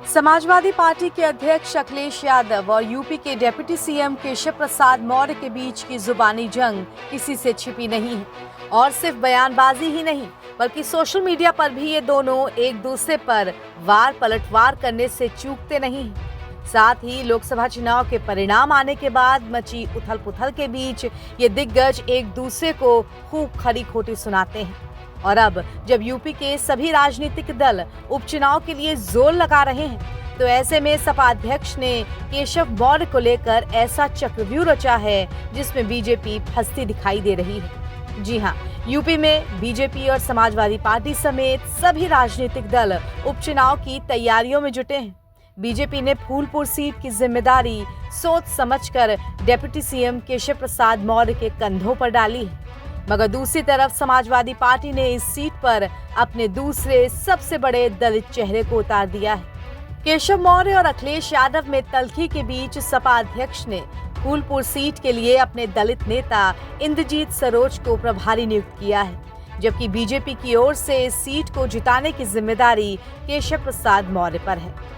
Samajwadi party के अध्यक्ष अखिलेश यादव और यूपी के डिप्टी सीएम केशव प्रसाद मौर्य के बीच की जुबानी जंग किसी से छिपी नहीं है और सिर्फ बयानबाजी ही नहीं बल्कि सोशल मीडिया पर भी ये दोनों एक दूसरे पर वार पलटवार करने से चूकते नहीं हैं। साथ ही लोकसभा चुनाव के परिणाम आने के बाद मची उथल पुथल के बीच ये दिग्गज एक दूसरे को खूब खरी खोटी सुनाते हैं। और अब जब यूपी के सभी राजनीतिक दल उपचुनाव के लिए जोर लगा रहे हैं, तो ऐसे में सपा अध्यक्ष ने केशव मौर्य को लेकर ऐसा चक्रव्यूह रचा है जिसमें बीजेपी फंसती दिखाई दे रही है। जी हां, यूपी में बीजेपी और समाजवादी पार्टी समेत सभी राजनीतिक दल उपचुनाव की तैयारियों में जुटे हैं। बीजेपी ने फूलपुर सीट की जिम्मेदारी सोच समझकर डिप्टी सीएम केशव प्रसाद मौर्य के कंधों पर डाली है, मगर दूसरी तरफ समाजवादी पार्टी ने इस सीट पर अपने दूसरे सबसे बड़े दलित चेहरे को उतार दिया है। केशव मौर्य और अखिलेश यादव में तल्खी के बीच सपा अध्यक्ष ने फूलपुर सीट के लिए अपने दलित नेता इंद्रजीत सरोज को प्रभारी नियुक्त किया है, जबकि बीजेपी की ओर से इस सीट को जिताने की जिम्मेदारी केशव प्रसाद मौर्य पर है।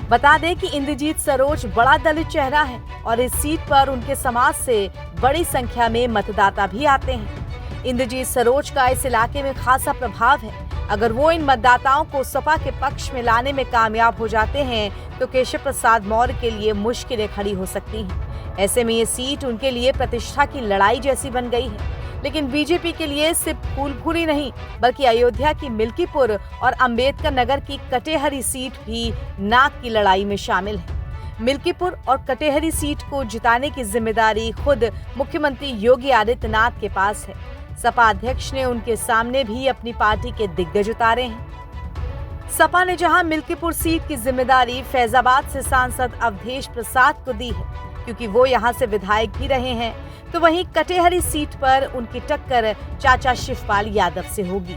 बता दें कि इंद्रजीत सरोज बड़ा दलित चेहरा है और इस सीट पर उनके समाज से बड़ी संख्या में मतदाता भी आते हैं। इंद्रजीत सरोज का इस इलाके में खासा प्रभाव है। अगर वो इन मतदाताओं को सपा के पक्ष में लाने में कामयाब हो जाते हैं तो केशव प्रसाद मौर्य के लिए मुश्किलें खड़ी हो सकती हैं। ऐसे में ये सीट उनके लिए प्रतिष्ठा की लड़ाई जैसी बन गई है। लेकिन बीजेपी के लिए सिर्फ फूलपुर ही नहीं बल्कि अयोध्या की मिल्कीपुर और अंबेडकर नगर की कटेहरी सीट भी नाक की लड़ाई में शामिल है। मिल्कीपुर और कटेहरी सीट को जिताने की जिम्मेदारी खुद मुख्यमंत्री योगी आदित्यनाथ के पास है। सपा अध्यक्ष ने उनके सामने भी अपनी पार्टी के दिग्गज उतारे हैं। सपा ने जहां मिल्कीपुर सीट की जिम्मेदारी फैजाबाद से सांसद अवधेश प्रसाद को दी है, क्योंकि वो यहां से विधायक भी रहे हैं, तो वहीं कटेहरी सीट पर उनकी टक्कर चाचा शिवपाल यादव से होगी।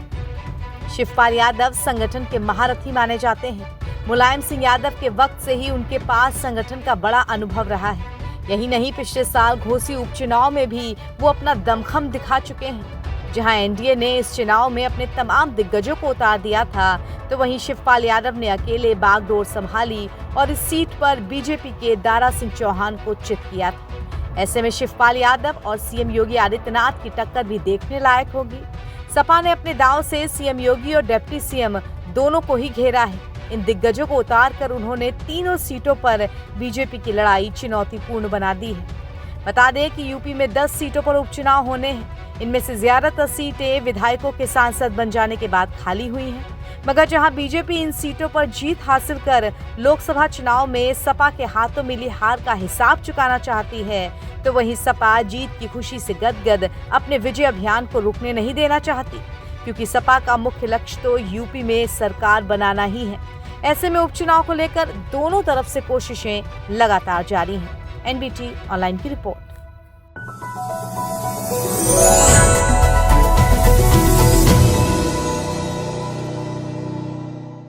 शिवपाल यादव संगठन के महारथी माने जाते हैं। मुलायम सिंह यादव के वक्त से ही उनके पास संगठन का बड़ा अनुभव रहा है। यही नहीं, पिछले साल घोसी उपचुनाव में भी वो अपना दमखम दिखा चुके हैं। जहां एनडीए ने इस चुनाव में अपने तमाम दिग्गजों को उतार दिया था, तो वहीं शिवपाल यादव ने अकेले बागडोर संभाली और इस सीट पर बीजेपी के दारा सिंह चौहान को चित किया था। ऐसे में शिवपाल यादव और सीएम योगी आदित्यनाथ की टक्कर भी देखने लायक होगी। सपा ने अपने दांव से सीएम योगी और डिप्टी सीएम दोनों को ही घेरा है। इन दिग्गजों को उतारकर उन्होंने तीनों सीटों पर बीजेपी की लड़ाई चुनौतीपूर्ण बना दी है। बता दें कि यूपी में 10 सीटों पर उपचुनाव होने हैं। इनमें से ज्यादातर सीटें विधायकों के सांसद बन जाने के बाद खाली हुई हैं। मगर जहां बीजेपी इन सीटों पर जीत हासिल कर लोकसभा चुनाव में सपा के हाथों मिली हार का हिसाब चुकाना चाहती है, तो वहीं सपा जीत की खुशी से गदगद अपने विजय अभियान को रुकने नहीं देना चाहती, क्योंकि सपा का मुख्य लक्ष्य तो यूपी में सरकार बनाना ही है। ऐसे में उपचुनाव को लेकर दोनों तरफ से कोशिशें लगातार जारी हैं। एनबीटी ऑनलाइन की रिपोर्ट।